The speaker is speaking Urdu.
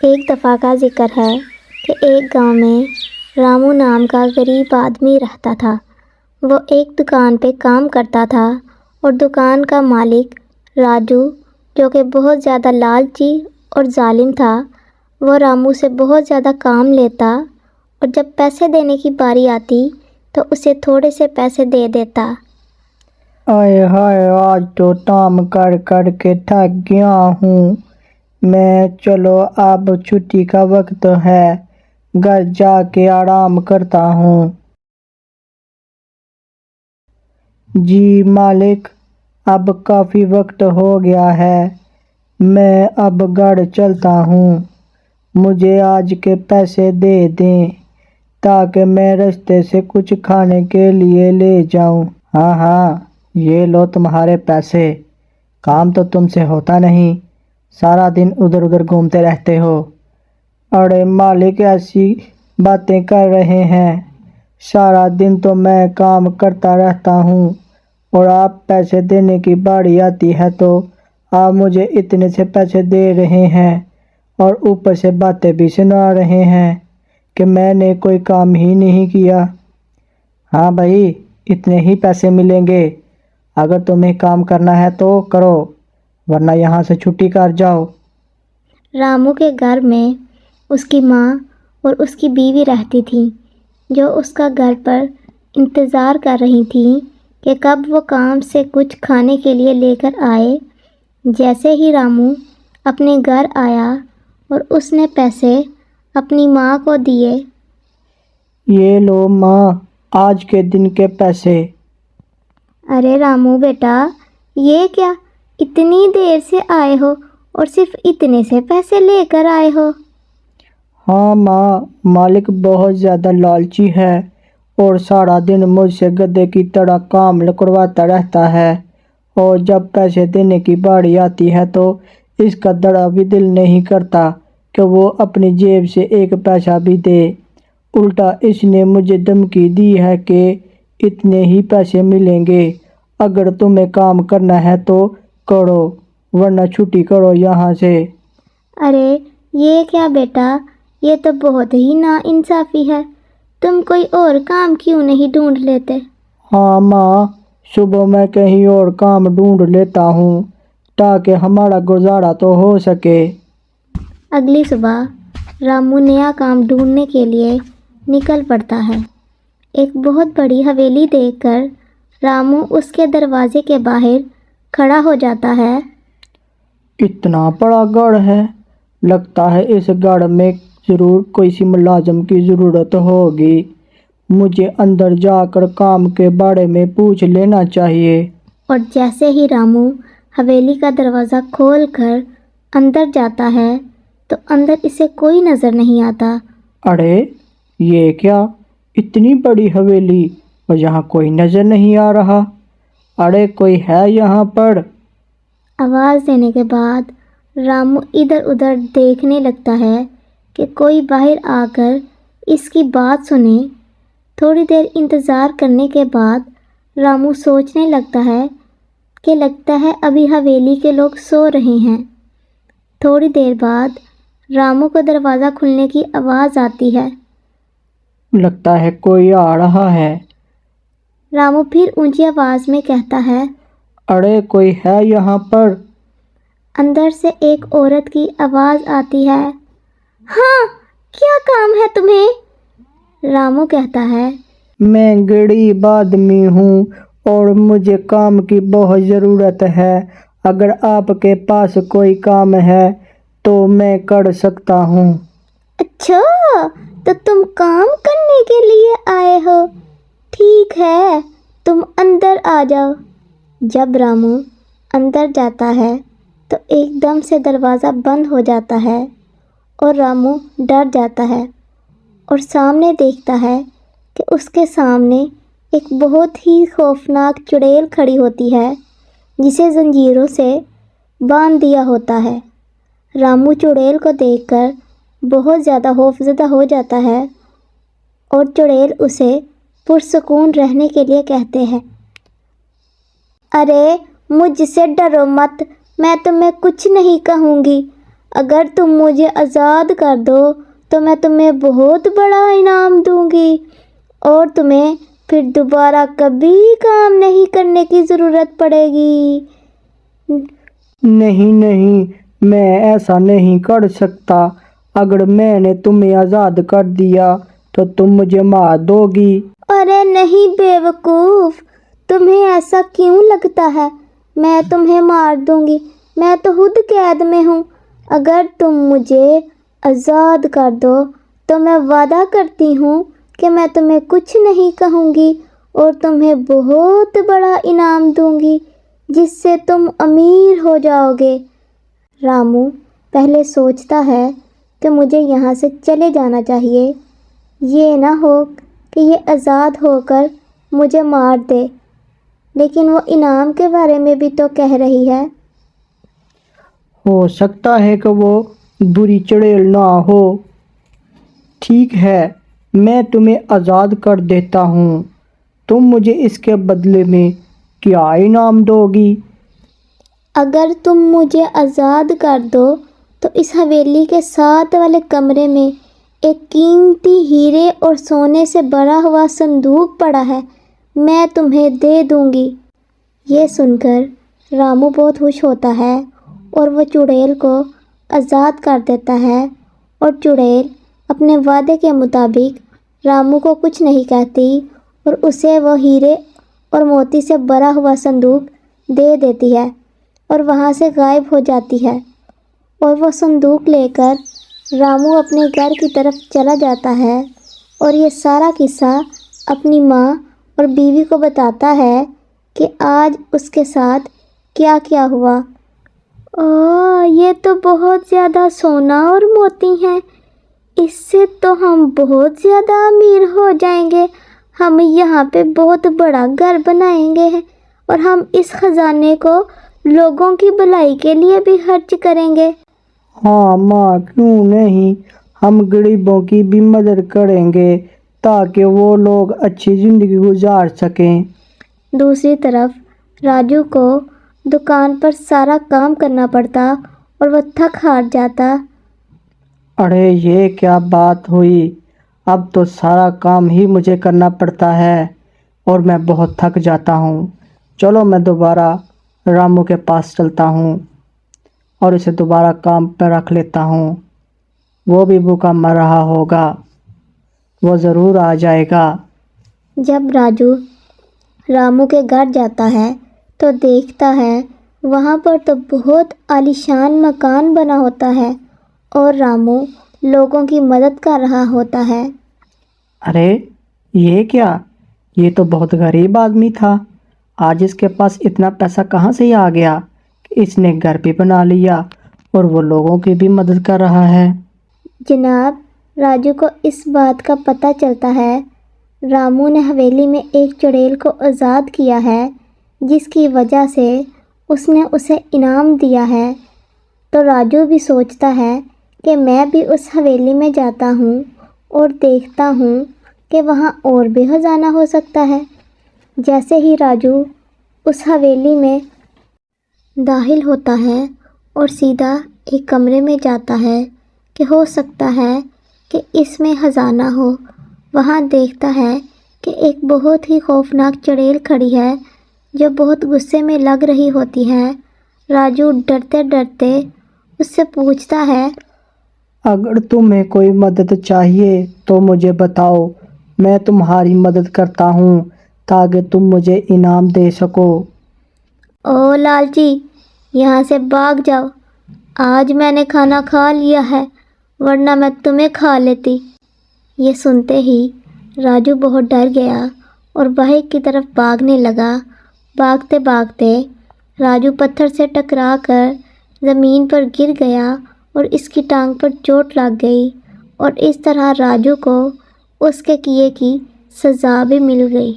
ایک دفعہ کا ذکر ہے کہ ایک گاؤں میں رامو نام کا غریب آدمی رہتا تھا۔ وہ ایک دکان پہ کام کرتا تھا اور دکان کا مالک راجو، جو کہ بہت زیادہ لالچی اور ظالم تھا، وہ رامو سے بہت زیادہ کام لیتا اور جب پیسے دینے کی باری آتی تو اسے تھوڑے سے پیسے دے دیتا۔ آئے ہائے، آج تو کام کر کر کے تھک گیا ہوں میں، چلو اب چھٹی کا وقت ہے، گھر جا کے آرام کرتا ہوں۔ جی مالک، اب کافی وقت ہو گیا ہے، میں اب گھر چلتا ہوں، مجھے آج کے پیسے دے دیں تاکہ میں راستے سے کچھ کھانے کے لیے لے جاؤں۔ ہاں ہاں، یہ لو تمہارے پیسے، کام تو تم سے ہوتا نہیں، سارا دن ادھر ادھر گھومتے رہتے ہو۔ ارے مالک، ایسی باتیں کر رہے ہیں، سارا دن تو میں کام کرتا رہتا ہوں اور آپ پیسے دینے کی باری آتی ہے تو آپ مجھے اتنے سے پیسے دے رہے ہیں اور اوپر سے باتیں بھی سنا رہے ہیں کہ میں نے کوئی کام ہی نہیں کیا۔ ہاں بھائی، اتنے ہی پیسے ملیں گے، اگر تمہیں کام کرنا ہے تو کرو ورنہ یہاں سے چھٹی کر جاؤ۔ رامو کے گھر میں اس کی ماں اور اس کی بیوی رہتی تھیں، جو اس کا گھر پر انتظار کر رہی تھیں کہ کب وہ کام سے کچھ کھانے کے لیے لے کر آئے۔ جیسے ہی رامو اپنے گھر آیا اور اس نے پیسے اپنی ماں کو دیے۔ یہ لو ماں، آج کے دن کے پیسے۔ ارے رامو بیٹا، یہ کیا، اتنی دیر سے آئے ہو اور صرف اتنے سے پیسے لے کر آئے ہو؟ ہاں ماں، مالک بہت زیادہ لالچی ہے اور سارا دن مجھ سے گدھے کی طرح کام کرواتا رہتا ہے، اور جب پیسے دینے کی باری آتی ہے تو اس کا ذرا بھی دل نہیں کرتا کہ وہ اپنی جیب سے ایک پیسہ بھی دے۔ الٹا اس نے مجھے دھمکی دی ہے کہ اتنے ہی پیسے ملیں گے، اگر تمہیں کام کرنا ہے تو کرو ورنہ چھٹی کرو یہاں سے۔ ارے یہ کیا بیٹا، یہ تو بہت ہی ناانصافی ہے، تم کوئی اور کام کیوں نہیں ڈھونڈ لیتے؟ ہاں ماں، صبح میں کہیں اور کام ڈھونڈ لیتا ہوں تاکہ ہمارا گزارا تو ہو سکے۔ اگلی صبح رامو نیا کام ڈھونڈنے کے لیے نکل پڑتا ہے۔ ایک بہت بڑی حویلی دیکھ کر رامو اس کے دروازے کے باہر کھڑا ہو جاتا ہے۔ اتنا بڑا گھر ہے، لگتا ہے اس گھر میں ضرور کوئی سی ملازم کی ضرورت ہوگی، مجھے اندر جا کر کام کے بارے میں پوچھ لینا چاہیے۔ اور جیسے ہی رامو حویلی کا دروازہ کھول کر اندر جاتا ہے تو اندر اسے کوئی نظر نہیں آتا۔ ارے یہ کیا، اتنی بڑی حویلی اور یہاں کوئی نظر نہیں آ رہا، ارے کوئی ہے یہاں پر؟ آواز دینے کے بعد رامو ادھر ادھر دیکھنے لگتا ہے کہ کوئی باہر آ کر اس کی بات سنے۔ تھوڑی دیر انتظار کرنے کے بعد رامو سوچنے لگتا ہے کہ لگتا ہے ابھی حویلی کے لوگ سو رہے ہیں۔ تھوڑی دیر بعد رامو کو دروازہ کھلنے کی آواز آتی ہے۔ لگتا ہے کوئی آ رہا ہے۔ رامو پھر اونچی آواز میں کہتا ہے، ارے کوئی ہے یہاں پر؟ اندر سے ایک عورت کی آواز آتی ہے، ہاں کیا کام ہے تمہیں؟ رامو کہتا ہے، میں غریب آدمی ہوں اور مجھے کام کی بہت ضرورت ہے، اگر آپ کے پاس کوئی کام ہے تو میں کر سکتا ہوں۔ اچھا، تو تم کام کرنے کے لیے آئے ہو، ٹھیک ہے تم اندر آ جاؤ۔ جب رامو اندر جاتا ہے تو ایک دم سے دروازہ بند ہو جاتا ہے اور رامو ڈر جاتا ہے اور سامنے دیکھتا ہے کہ اس کے سامنے ایک بہت ہی خوفناک چڑیل کھڑی ہوتی ہے جسے زنجیروں سے باندھ دیا ہوتا ہے۔ رامو چڑیل کو دیکھ کر بہت زیادہ خوفزدہ ہو جاتا ہے اور چڑیل اسے پرسکون رہنے کے لیے کہتے ہیں، ارے مجھ سے ڈرو مت، میں تمہیں کچھ نہیں کہوں گی، اگر تم مجھے آزاد کر دو تو میں تمہیں بہت بڑا انعام دوں گی اور تمہیں پھر دوبارہ کبھی کام نہیں کرنے کی ضرورت پڑے گی۔ نہیں نہیں، میں ایسا نہیں کر سکتا۔ اگر میں نے تمہیں آزاد کر دیا تو تم مجھے مار دو گی۔ ارے نہیں بے وقوف، تمہیں ایسا کیوں لگتا ہے؟ میں تمہیں مار دوں گی؟ میں تو خود قید میں ہوں۔ اگر تم مجھے آزاد کر دو تو میں وعدہ کرتی ہوں کہ میں تمہیں کچھ نہیں کہوں گی اور تمہیں بہت بڑا انعام دوں گی جس سے تم امیر ہو جاؤ گے۔ رامو پہلے سوچتا ہے کہ مجھے یہاں سے چلے جانا چاہیے، یہ نہ ہو کہ یہ آزاد ہو کر مجھے مار دے، لیکن وہ انعام کے بارے میں بھی تو کہہ رہی ہے۔ ہو سکتا ہے کہ وہ بری چڑیل نہ ہو۔ ٹھیک ہے، میں تمہیں آزاد کر دیتا ہوں۔ تم مجھے اس کے بدلے میں کیا انعام دو گی؟ اگر تم مجھے آزاد کر دو تو اس حویلی کے ساتھ والے کمرے میں ایک قیمتی ہیرے اور سونے سے بھرا ہوا صندوق پڑا ہے، میں تمہیں دے دوں گی۔ یہ سن کر رامو بہت خوش ہوتا ہے اور وہ چڑیل کو آزاد کر دیتا ہے، اور چڑیل اپنے وعدے کے مطابق رامو کو کچھ نہیں کہتی اور اسے وہ ہیرے اور موتی سے بھرا ہوا صندوق دے دیتی ہے اور وہاں سے غائب ہو جاتی ہے، اور وہ صندوق لے کر رامو اپنے گھر کی طرف چلا جاتا ہے اور یہ سارا قصہ اپنی ماں اور بیوی کو بتاتا ہے کہ آج اس کے ساتھ کیا کیا ہوا۔ یہ تو بہت زیادہ سونا اور موتی ہیں، اس سے تو ہم بہت زیادہ امیر ہو جائیں گے۔ ہم یہاں پہ بہت بڑا گھر بنائیں گے اور ہم اس خزانے کو لوگوں کی بھلائی کے لیے بھی خرچ کریں گے۔ ہاں ماں، کیوں نہیں، ہم غریبوں کی بھی مدد کریں گے تاکہ وہ لوگ اچھی زندگی گزار سکیں۔ دوسری طرف راجو کو دکان پر سارا کام کرنا پڑتا اور وہ تھک ہار جاتا۔ ارے یہ کیا بات ہوئی، اب تو سارا کام ہی مجھے کرنا پڑتا ہے اور میں بہت تھک جاتا ہوں۔ چلو میں دوبارہ رامو کے پاس چلتا ہوں اور اسے دوبارہ کام پہ رکھ لیتا ہوں۔ وہ بھی بھوکا مر رہا ہوگا، وہ ضرور آ جائے گا۔ جب راجو رامو کے گھر جاتا ہے تو دیکھتا ہے وہاں پر تو بہت عالیشان مکان بنا ہوتا ہے اور رامو لوگوں کی مدد کر رہا ہوتا ہے۔ ارے یہ کیا، یہ تو بہت غریب آدمی تھا، آج اس کے پاس اتنا پیسہ کہاں سے آ گیا کہ اس نے گھر بھی بنا لیا اور وہ لوگوں کی بھی مدد کر رہا ہے۔ جناب، راجو کو اس بات کا پتہ چلتا ہے رامو نے حویلی میں ایک چڑیل کو آزاد کیا ہے جس کی وجہ سے اس نے اسے انعام دیا ہے، تو راجو بھی سوچتا ہے کہ میں بھی اس حویلی میں جاتا ہوں اور دیکھتا ہوں کہ وہاں اور بھی خزانہ ہو سکتا ہے۔ جیسے ہی راجو اس حویلی میں داخل ہوتا ہے اور سیدھا ایک کمرے میں جاتا ہے کہ ہو سکتا ہے کہ اس میں خزانہ ہو، وہاں دیکھتا ہے کہ ایک بہت ہی خوفناک چڑیل کھڑی ہے جو بہت غصے میں لگ رہی ہوتی ہے۔ راجو ڈرتے ڈرتے اس سے پوچھتا ہے، اگر تمہیں کوئی مدد چاہیے تو مجھے بتاؤ، میں تمہاری مدد کرتا ہوں تاکہ تم مجھے انعام دے سکو۔ او لالچی، یہاں سے بھاگ جاؤ، آج میں نے کھانا کھا لیا ہے ورنہ میں تمہیں کھا لیتی۔ یہ سنتے ہی راجو بہت ڈر گیا اور باہر کی طرف بھاگنے لگا۔ بھاگتے بھاگتے راجو پتھر سے ٹکرا کر زمین پر گر گیا اور اس کی ٹانگ پر چوٹ لگ گئی، اور اس طرح راجو کو اس کے کیے کی سزا بھی مل گئی۔